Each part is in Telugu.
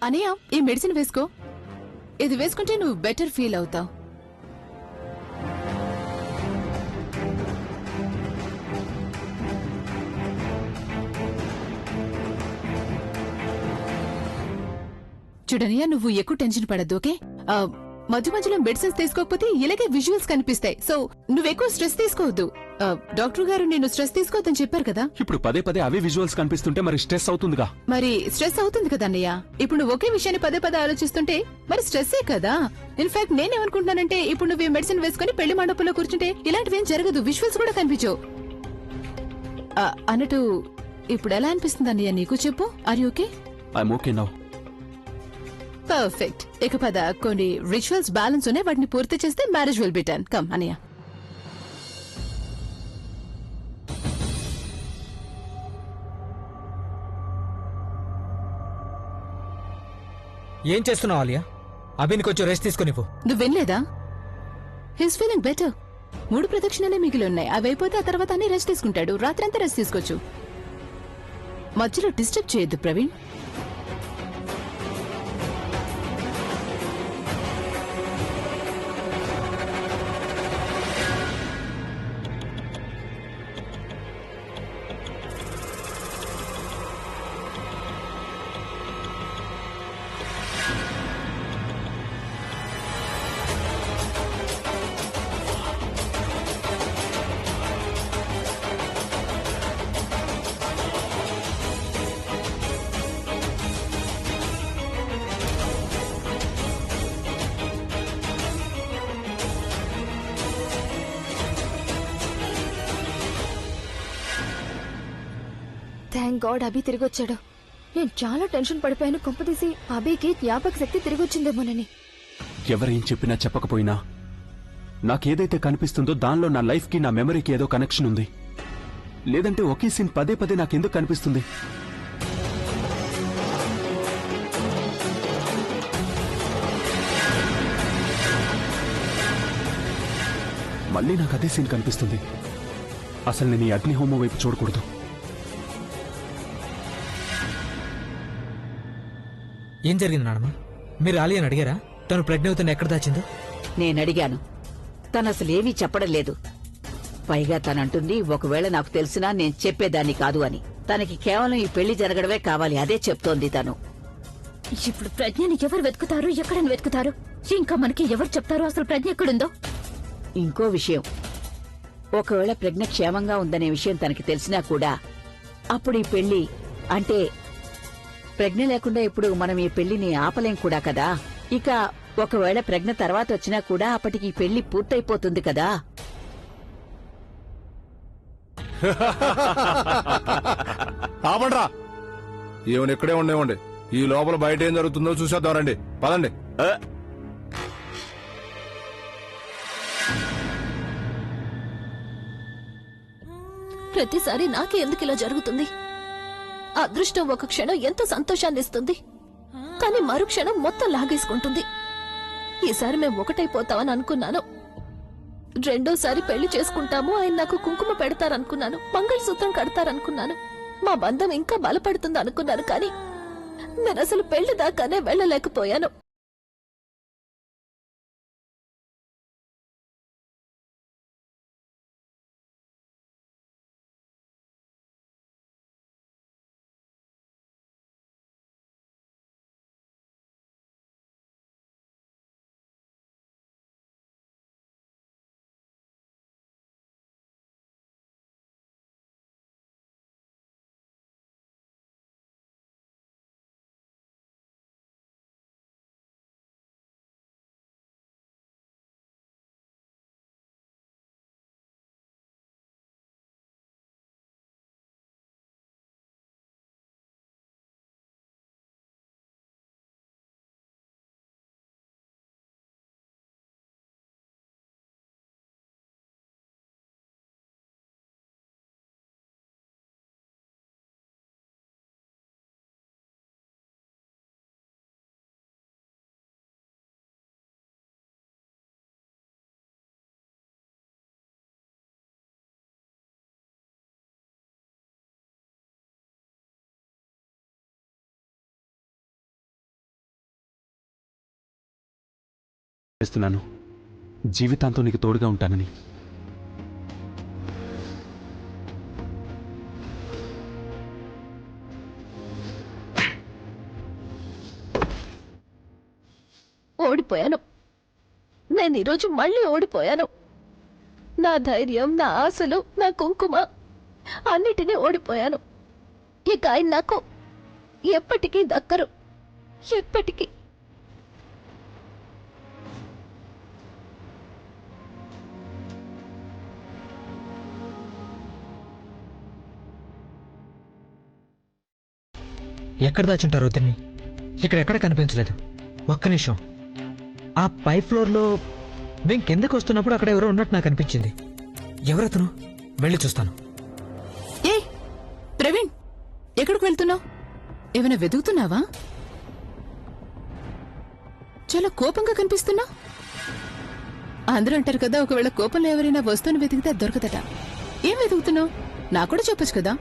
అనయ్య, ఈ మెడిసిన్ వేసుకో. ఇది వేసుకుంటే నువ్వు బెటర్ ఫీల్ అవుతావు. చూడనయ్య, నువ్వు ఎక్కువ టెన్షన్ పడద్దు, ఓకే? మధ్య మధ్యలో మెడిసిన్స్ తీసుకోకపోతే ఇలాగే విజువల్స్ కనిపిస్తాయి. సో నువ్వెక్కువ స్ట్రెస్ తీసుకోవద్దు. డాక్టర్ గారు నేను స్ట్రెస్ తీసుకోవద్దని చెప్పారు కదా. ఇప్పుడు పదే పదే అవే విజువల్స్ కనిపిస్తుంటే మరి స్ట్రెస్ అవుతుందిగా. మరి స్ట్రెస్ అవుతుంది కదా అన్నయ్య. ఇప్పుడు నువ్వు ఒకే విషయాన్ని పదే పదే ఆలోచిస్తుంటే మరి స్ట్రెస్సే కదా. ఇన్ఫాక్ట్ నేనేమనుకుంటున్నానంటే ఇప్పుడు నువ్వు ఈ మెడిసిన్ వేసుకుని పెళ్లి మండపంలో కూర్చుంటే ఇలాంటివేం జరగదు, విజువల్స్ కూడా కనిపించవు. అన్నట్టు ఇప్పుడు ఎలా అనిపిస్తుంది అన్నయ్య నీకు, చెప్పు. Are you okay? I'm okay now. Perfect. ఇక పద, కొన్ని రిచువల్స్ బ్యాలెన్స్ ఉన్నాయి, వాటిని పూర్తి చేస్తే marriage will be done. Come అన్నయ్య. ఏం చేస్తున్నావు ఆలియా? అభిని కొంచెం రెస్ట్ తీసుకునివ్వు. నువ్వు వినలేదా? His feeling better. 3 ప్రదక్షిణలే మిగిలి ఉన్నాయి, అవి అయిపోతే ఆ తర్వాత అన్ని రెస్ట్ తీసుకుంటాడు. రాత్రి అంతా రెస్ట్ తీసుకోవచ్చు. మధ్యలో డిస్టర్బ్ చేయొద్దు ప్రవీణ్. థ్యాంక్ గాడ్ అభి తిరిగి వచ్చాడు. నేను చాలా టెన్షన్ పడిపోయాను. కొంపదీసి అభికి జ్ఞాపక శక్తి తిరిగి వచ్చిందేమోనని. ఎవరేం చెప్పినా చెప్పకపోయినా నాకేదైతే కనిపిస్తుందో దానిలో నా లైఫ్ కి నా మెమరీకి ఏదో కనెక్షన్ ఉంది. లేదంటే ఒకే సీన్ పదే పదే నాకెందుకు కనిపిస్తుంది? మళ్ళీ నాకు అదే సీన్ కనిపిస్తుంది. అసలు నేను ఈ అగ్నిహోమం వైపు చూడకూడదు. ఏం జరిగింది నాన్నమ్మ? మీరు ఆలియాని అడిగారా తను ప్రెగ్నెంట్ ఎక్కడ దాచిందో? నేనడిగాను, తను అసలేమీ చెప్పడం లేదు. పైగా తనంటుంది ఒకవేళ నాకు తెలిసినా నేను చెప్పేదాన్ని కాదు అని. తనకి కేవలం ఈ పెళ్లి జరగడమే కావాలి, అదే చెప్తోంది తను. ఇప్పుడు ప్రజ్ఞని ఎవరు వెతుకుతారు, ఎక్కడని వెతుకుతారు? ఇంకా మనకి ఎవరు చెప్తారు అసలు ప్రజ్ఞ ఎక్కడుందో? ఇంకో విషయం, ఒకవేళ ప్రజ్ఞ క్షేమంగా ఉందనే విషయం తనకి తెలిసినా కూడా అప్పుడు ఈ పెళ్లి అంటే ప్రజ్ఞ లేకుండా ఇప్పుడు మనం ఈ పెళ్లిని ఆపలేం కూడా కదా. ఇక ఒకవేళ ప్రజ్ఞ తర్వాత వచ్చినా కూడా అప్పటికి ఈ పెళ్లి పూర్తయిపోతుంది కదా. ఆపండ్రా, ఏమని ఇక్కడే ఉండేవండి. ఈ లోపల బయట ఏం జరుగుతుందో చూసేద్దాం రండి. పదండి. ప్రతిసారి నాకే ఎందుకు ఇలా జరుగుతుంది? అదృష్టం ఒక క్షణం ఎంతో సంతోషాన్ని ఇస్తుంది, కానీ మరుక్షణం మొత్తం లాగేసుకుంటుంది. ఈసారి మేము ఒకటైపోతామని అనుకున్నాను. రెండోసారి పెళ్లి చేసుకుంటాము, ఆయన నాకు కుంకుమ పెడతారనుకున్నాను, మంగళసూత్రం కడతారనుకున్నాను, మా బంధం ఇంకా బలపడుతుంది అనుకున్నాను. కానీ నేను అసలు పెళ్లి దాకానే వెళ్ళలేకపోయాను. చేస్తున్నాను జీవితాంతం నీకు తోడుగా ఉంటానని. ఓడిపోయాను. నేను ఈరోజు మళ్ళీ ఓడిపోయాను. నా ధైర్యం, నా ఆశలు, నా కుంకుమ అన్నిటినీ ఓడిపోయాను. ఇక ఆయన నాకు ఎప్పటికీ దక్కరు. ఎప్పటికీ. ఎక్కడ దాచుంటారు వద్దని? ఇక్కడ ఎక్కడ కనిపించలేదు. ఒక్క నిమిషం. ఆ పై ఫ్లోర్లో మేము కిందకు వస్తున్నప్పుడు అక్కడ ఎవరో ఉన్నట్టు నాకు అనిపించింది. ఎవరతను? వెళ్ళి చూస్తాను. ఏ ప్రవీణ్, ఎక్కడికి వెళ్తున్నావు? ఏమైనా వెతుకుతున్నావా? చాలా కోపంగా కనిపిస్తున్నా. అందరూ అంటారు కదా, ఒకవేళ కోపంలో ఎవరైనా వస్తువుని వెతికితే అది దొరకదట. ఏం వెతుకుతున్నావు? నాకు కూడా చెప్పొచ్చు కదా.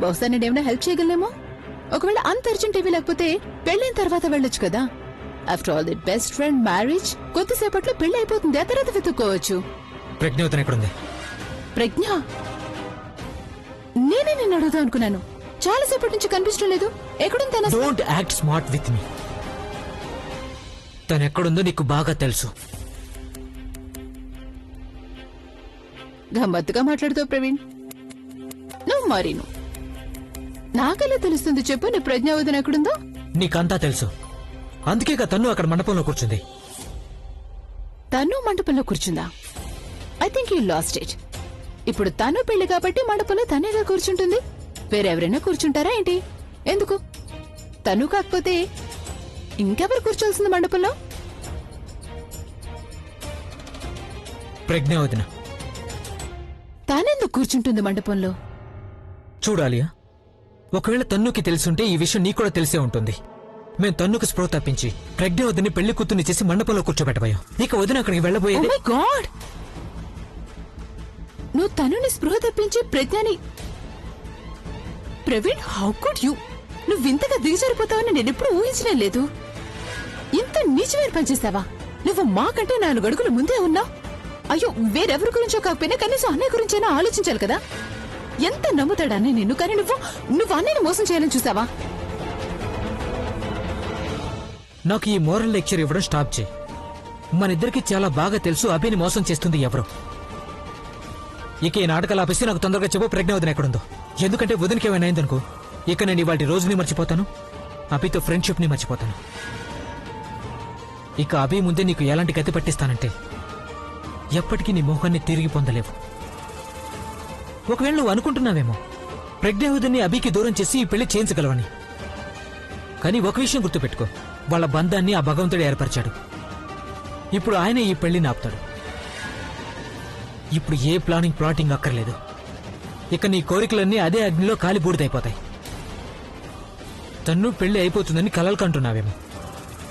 బహుశా నేనేమైనా హెల్ప్ చేయగలనేమో. ఒకవేళ అంత అర్జెంట్ ఏమీ లేకపోతే పెళ్ళైన తర్వాత వెళ్ళొచ్చు కదా. After all the best friend marriage కొద్దిసేపట్లో పెళ్లి అయిపోతుంది. ఆ తర్వాత వెతుక్కోవచ్చు. ప్రజ్ఞావతన ఎక్కడుంది? ప్రజ్ఞ? నేనే నిన్ను అడుగుదాం అనుకున్నాను. చాలా సేపటి నుంచి కనిపించడం లేదు. ఎక్కడుంది తన? Don't act smart with me. తను ఎక్కడుందో నీకు బాగా తెలుసు. గమ్మత్తుగా మాట్లాడుతావు ప్రవీణ్. నువ్వు మారీను. నాకెలా తెలుస్తుంది చెప్పు నీ ప్రజ్ఞావదన ఎక్కడుందో? నీకంతా తెలుసు. అందుకే తను అక్కడ మండపంలో కూర్చుంది. తను మండపంలో కూర్చుందా? I think you lost it. ఇప్పుడు తను పెళ్లి కాబట్టి మండపంలో తనేగా కూర్చుంటుంది. వేరెవరైనా కూర్చుంటారా ఏంటి? ఎందుకు? తను కాకపోతే ఇంకెవరు కూర్చోల్సింది మండపంలో? ప్రజ్ఞావదన. తానెందుకు కూర్చుంటుంది మండపంలో? చూడాలియా, ఒకవేళ తన్నుకి తెలుసుంటే ఈ విషయం నీకు కూడా తెలిసే ఉంటుంది. మేము తన్నుకు స్పృహ తప్పించి ప్రజ్ఞావతిని పెళ్లి కూతుర్ని చేసి మండపంలో కూర్చోబెట్టబోయాం. ఇక వదిన అక్కడికి వెళ్ళబోయేది. Oh my God! నువ్వు తనుని స్పృహ తప్పించి ప్రజ్ఞని. Praveen, how could you? నువ్వు ఇంతగా దిగజారిపోతావని నేనెప్పుడు ఊహించడం లేదు. ఇంత నీచమైన పనిచేస్తావా? నువ్వు మాకంటే 4 అడుగులు ముందే ఉన్నావు. అయ్యో, వేరెవరి గురించో కాకపోయినా కనీసం అన్నయ్య గురించైనా ఆలోచించాలి కదా. ఎంత నమ్ముతాడాన్ని నిన్ను, కానీ నువ్వు అన్నయ్యని మోసం చేయాలని చూసావా? నాకు ఈ మోరల్ లెక్చర్ ఇవ్వడం స్టాప్ చేయి. మనిద్దరికి చాలా బాగా తెలుసు అభిని మోసం చేస్తుంది ఎవరు. ఇక ఈ నాటకాలు ఆపేసి నాకు తొందరగా చెప్పు ప్రజ్ఞావదన ఎక్కడుందో. ఎందుకంటే వదినకి ఏమైనా అయిందనుకో, ఇక నేను ఇవాటి రోజుని మర్చిపోతాను, అభితో ఫ్రెండ్షిప్ ని మర్చిపోతాను. ఇక అభి ముందే నీకు ఎలాంటి గతి పట్టిస్తానంటే ఎప్పటికీ నీ మోహాన్ని తిరిగి పొందలేవు. ఒకవేళ నువ్వు అనుకుంటున్నావేమో ప్రజ్ఞావదన్ని అభికి దూరం చేసి ఈ పెళ్లి చేయించగలవని. కానీ ఒక విషయం గుర్తుపెట్టుకో, వాళ్ళ బంధాన్ని ఆ భగవంతుడు ఏర్పరిచాడు. ఇప్పుడు ఆయన ఈ పెళ్లిని ఆపుతాడు. ఇప్పుడు ఏ ప్లాటింగ్ అక్కర్లేదు. ఇక నీ కోరికలన్నీ అదే అగ్నిలో కాలి బూడిదైపోతాయి. తన్ను పెళ్లి అయిపోతుందని కలలు కంటున్నావేమో.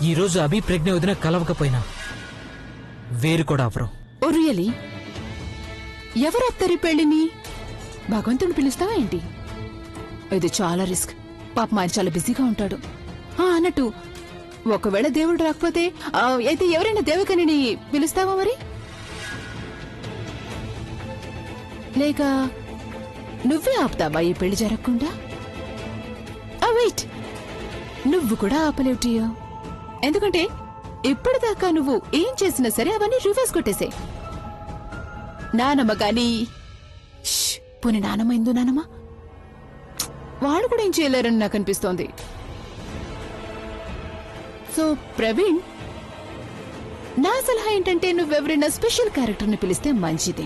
ఈ రోజు అభి ప్రజ్ఞావదన కలవకపోయినా వేరు కూడా అవరు. Oh really? ఎవరు ఆపుతారు ఈ పెళ్లిని? భగవంతుని పిలుస్తావా ఏంటి? ఇది చాలా రిస్క్. పాపం ఆయన చాలా బిజీగా ఉంటాడు. అన్నట్టు ఒకవేళ దేవుడు రాకపోతే అయితే ఎవరైనా దేవకని పిలుస్తావా మరి? లేక నువ్వే ఆపుతావా ఈ పెళ్లి జరగకుండా? వెయిట్, నువ్వు కూడా ఆపలేవుటియో. ఎందుకంటే ఇప్పటిదాకా నువ్వు ఏం చేసినా సరే అవన్నీ రివర్స్ కొట్టేసే. నానమ్మ కానీ పోనీ నానమ్మ ఎందు నానమ్మ వాడు కూడా ఏం చేయలేరని నాకు అనిపిస్తోంది. సో ప్రవీణ్, నా సలహా ఏంటంటే నువ్వెవరైనా స్పెషల్ క్యారెక్టర్ని పిలిస్తే మంచిది.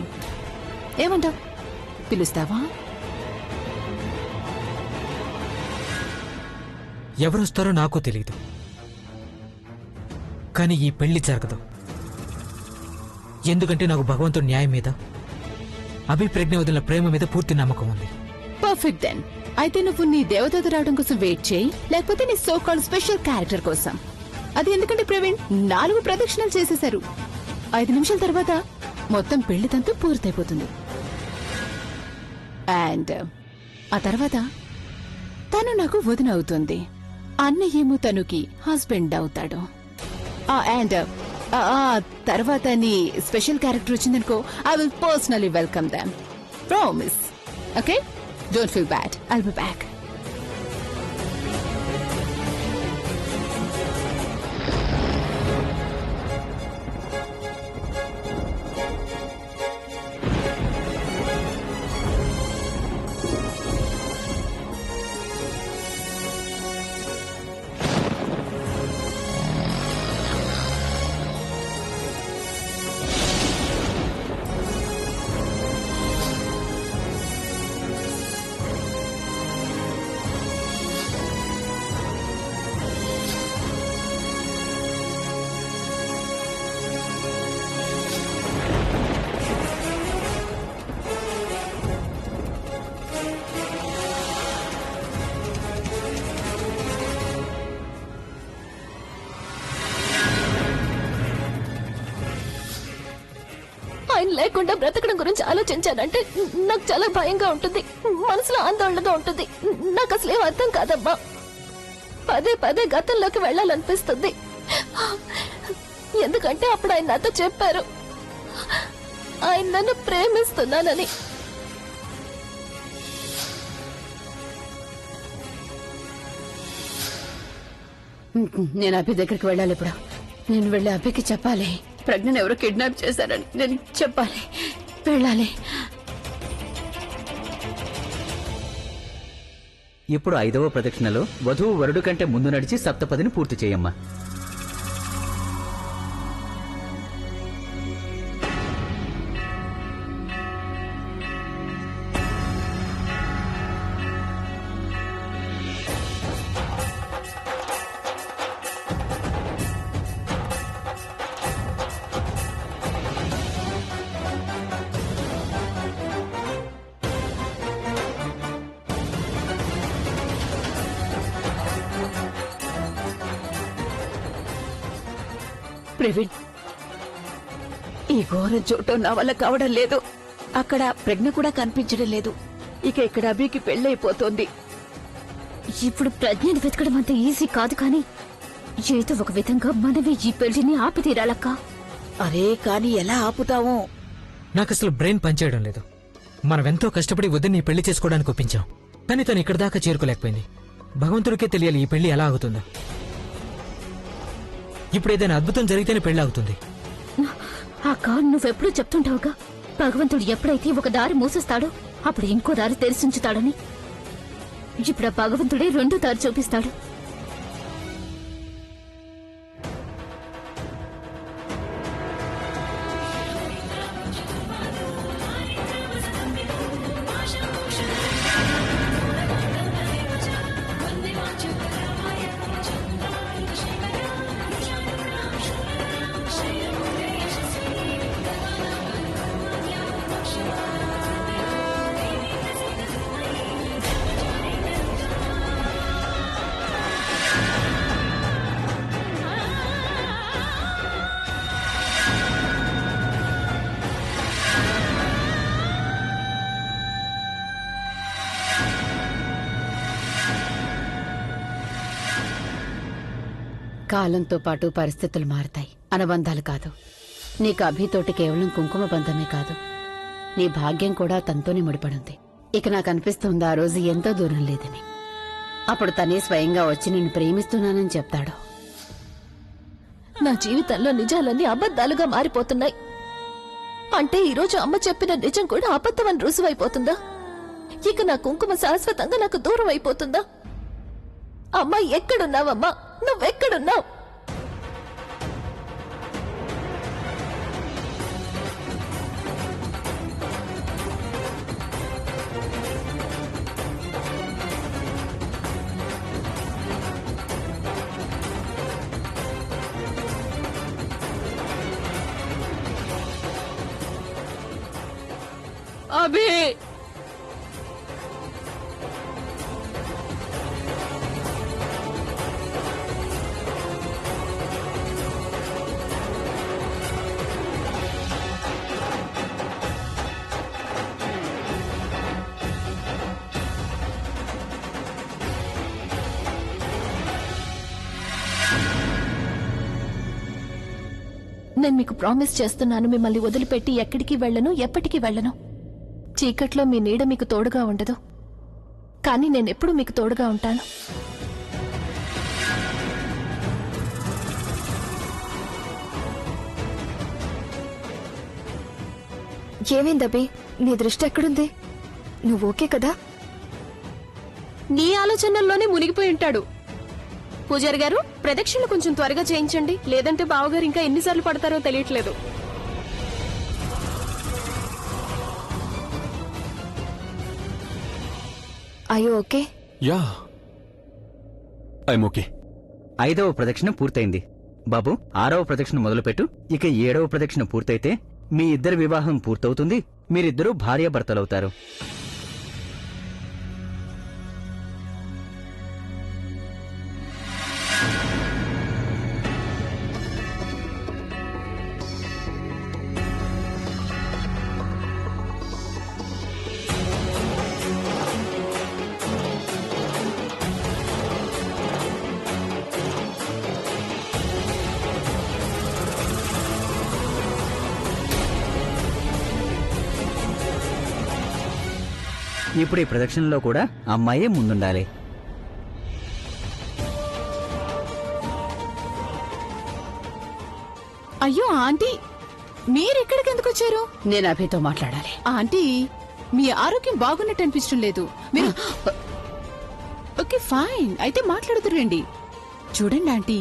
ఏమంటావ్? పిలుస్తావా? ఎవరొస్తారో నాకు తెలియదు, కానీ ఈ పెళ్లి జరగదు. ఎందుకంటే నాకు భగవంతుడి న్యాయం మీద, అభిప్రజ్ఞ ప్రేమ మీద పూర్తి నమ్మకం ఉంది. Perfect then. అయితే నువ్వు నీ దేవదూత రావడం కోసం వెయిట్ చేయి, లేకపోతే నీ సో కాల్డ్ స్పెషల్ క్యారెక్టర్ కోసం. అది ఎందుకంటే ప్రవీణ్ 4 ప్రదక్షిణలు చేసేశారు. 5 నిమిషాల తర్వాత మొత్తం పెళ్లి తంతు పూర్తయిపోతుంది. అండ్ ఆ తర్వాత తను నాకు వదిన అవుతుంది. అన్నయ్యేమో తనుకి హస్బెండ్ అవుతాడు. అండ్ తర్వాత నీ స్పెషల్ క్యారెక్టర్ వచ్చిందనుకో I will personally welcome them promise okay don't feel bad I'll be back ఆయన లేకుండా బ్రతకడం గురించి ఆలోచించానంటే నాకు చాలా భయంగా ఉంటుంది, మనసులో ఆందోళనగా ఉంటుంది. నాకు అసలేం అర్థం కాదమ్మా. పదే పదే గతంలోకి వెళ్ళాలనిపిస్తుంది. ఎందుకంటే అప్పుడు ఆయన నాతో చెప్పారు ఆయన నన్ను ప్రేమిస్తున్నానని. నేను అభి దగ్గరికి వెళ్ళాలి ఇప్పుడు. నేను వెళ్ళి అభికి చెప్పాలి ప్రజ్ఞను ఎవరో కిడ్నాప్ చేశారని. నేను చెప్పాలి, వెళ్ళాలి. ఇప్పుడు 5వ ప్రదక్షిణలో వధువు వరుడు కంటే ముందు నడిచి సప్తపదిని పూర్తి చేయమ్మా. ప్రవీణ్, ఈ ఘోరం చూడటం నా వల్ల కావడం లేదు. అక్కడ ప్రజ్ఞ కూడా కనిపించడం లేదు. ఇక ఇక్కడ అభికి పెళ్ళైపోతోంది. ఇప్పుడు ప్రజ్ఞని వెతకడం అంత ఈజీ కాదు, కానీ ఏదో ఒక విధంగా మనమే ఈ పెళ్లిని ఆపి తీరాలక్క. అరే కానీ ఎలా ఆపుతాము? నాకు అసలు బ్రెయిన్ పనిచేయడం లేదు. మనం ఎంతో కష్టపడి వద్దని పెళ్లి చేసుకోవడానికి ఒప్పించాం, కానీ తను ఇక్కడి దాకా చేరుకోలేకపోయింది. భగవంతుడికే తెలియాలి ఈ పెళ్లి ఎలా ఆగుతుందో. ఇప్పుడు ఏదైనా అద్భుతం జరిగితేనే పెళ్లి ఆగుతుంది. అక్క, నువ్వెప్పుడు చెప్తుంటావుగా భగవంతుడు ఎప్పుడైతే ఒక దారి మూసేస్తాడో అప్పుడు ఇంకో దారి తెరిచుంచుతాడని. ఇప్పుడు ఆ భగవంతుడే రెండో దారి చూపిస్తాడు. కాలంతో పాటు పరిస్థితులు మారతాయి, అనుబంధాలు కాదు. నీకు అభితోటి కేవలం కుంకుమ బంధమే కాదు, నీ భాగ్యం కూడా తనతోనే ముడిపడుంది. ఇక నాకు అనిపిస్తుంది ఆ రోజు ఎంతో దూరం లేదని. అప్పుడు తనే స్వయంగా వచ్చి నిన్ను ప్రేమిస్తున్నానని చెప్తాడు. నా జీవితంలో నిజాలన్నీ అబద్ధాలుగా మారిపోతున్నాయి. అంటే ఈరోజు అమ్మ చెప్పిన నిజం కూడా అబద్ధమని రుజువైపోతుందా? ఇక నా కుంకుమ శాశ్వతంగా నాకు దూరం అయిపోతుందా? అమ్మా, ఎక్కడున్నావమ్మా? నువ్వెక్కడున్నావు? అభి, నేను మీకు ప్రామిస్ చేస్తున్నాను, మిమ్మల్ని వదిలిపెట్టి ఎక్కడికి వెళ్ళను, ఎప్పటికీ వెళ్ళను. చీకట్లో మీ నీడ మీకు తోడుగా ఉండదు, కానీ నేనెప్పుడు మీకు తోడుగా ఉంటాను. ఏమైందబ్బి? నీ దృష్టి ఎక్కడుంది? నువ్వు ఓకే కదా? నీ ఆలోచనల్లోనే మునిగిపోయి ఉంటాడు. పూజారి గారు, ప్రదక్షిణలు కొంచెం త్వరగా చేయించండి, లేదంటే బావగారు ఇంకా ఎన్నిసార్లు పడతారో తెలియట్లేదు. అయ్యో ఓకే. Yeah I'm okay. 5వ ప్రదక్షిణ పూర్తయింది. బాబు 6వ ప్రదక్షిణ మొదలుపెట్టు. ఇక 7వ ప్రదక్షిణ పూర్తయితే మీ ఇద్దరి వివాహం పూర్తవుతుంది. మీరిద్దరూ భార్యాభర్తలవుతారు. ఇప్పుడు ఈ ప్రదక్షిణలో కూడా అమ్మాయే ముందుండాలి. అయ్యో ఆంటీ, మీరెక్కడికి ఎందుకు వచ్చారు? నేను అభితో మాట్లాడాలి. ఆంటీ, మీ ఆరోగ్యం బాగున్నట్టు అనిపించడం లేదు. మీరు ఓకే ఫైన్, అయితే మాట్లాడుతురండి. చూడండి ఆంటీ,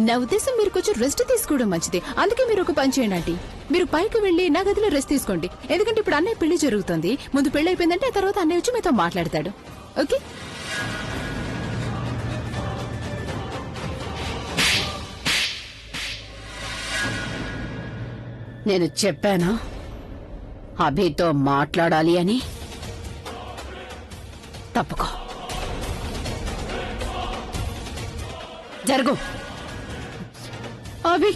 నా ఉద్దేశం మీరు కొంచెం రెస్ట్ తీసుకోవడం మంచిది. అందుకే మీరు ఒక పని చేయండి ఆంటీ, మీరు పైకి వెళ్లి నా గదిలో రెస్ట్ తీసుకోండి. ఎందుకంటే ఇప్పుడు అన్నయ్య పెళ్లి జరుగుతుంది. ముందు పెళ్లి అయిపోయిందంటే ఆ తర్వాత అన్నయ్య వచ్చి మీతో మాట్లాడతాడు. ఓకే? నేను చెప్పానా అభితో మాట్లాడాలి అని? తప్పుకో, జరుగు. అభి,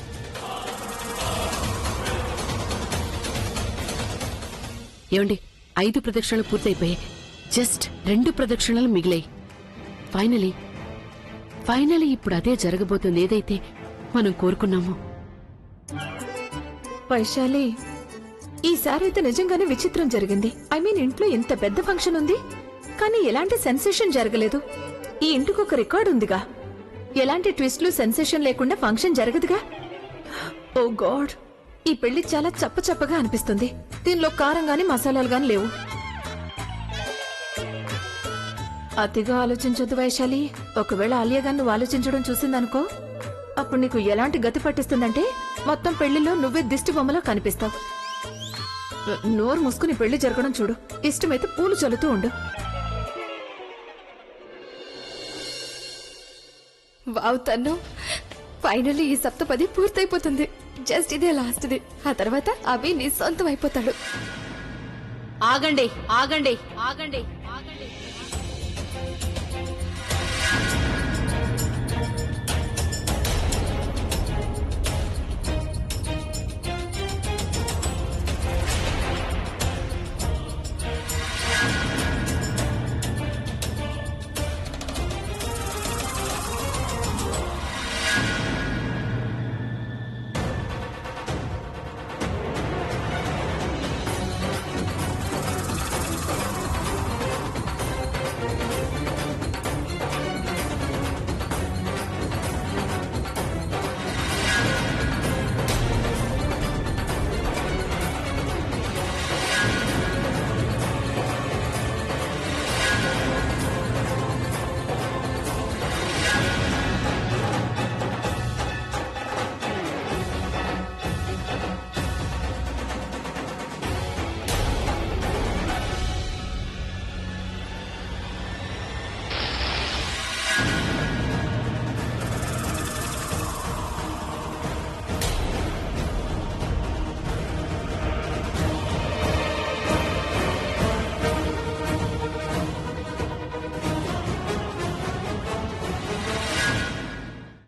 ఏమండి, 5 ప్రదక్షిణలు పూర్తయిపోయాయి. జస్ట్ 2 ప్రదక్షిణలు మిగిలాయి. ఫైనలీ ఇప్పుడు అదే జరగబోతుంది, ఏదైతే మనం కోరుకున్నామో. వైశాలి, ఈసారి అయితే నిజంగానే విచిత్రం జరిగింది. ఐ మీన్, ఇంట్లో ఇంత పెద్ద ఫంక్షన్ ఉంది, కానీ ఎలాంటి సెన్సేషన్ జరగలేదు. ఈ ఇంటికి ఒక రికార్డు ఉందిగా. ఎలాంటి ట్విస్ట్లు, సెన్సేషన్ లేకుండా ఫంక్షన్ జరగదుగా. ఓ గాడ్, ఈ పెళ్లి చాలా చప్పచప్పగా అనిపిస్తుంది. దీనిలో కారం గాని మసాలాలు గాని లేవు. అతిగా ఆలోచించొద్దు వైశాలి. ఒకవేళ ఆలియా గాని నువ్వు ఆలోచించడం చూసిందనుకో, అప్పుడు నీకు ఎలాంటి గతి పట్టిస్తుందంటే మొత్తం పెళ్లిలో నువ్వే దిష్టి బొమ్మలో కనిపిస్తావు. నోరు మూసుకుని పెళ్లి జరగడం చూడు. ఇష్టమైతే పూలు చల్లుతూ ఉండు. వావ్ తన్ను, ఫైనల్లీ ఈ సప్తపది పూర్తయిపోతుంది. జస్ట్ ఇదే లాస్ట్ది. ఆ తర్వాత అభి నీ సొంతం అయిపోతాడు. ఆగండి ఆగండి ఆగండి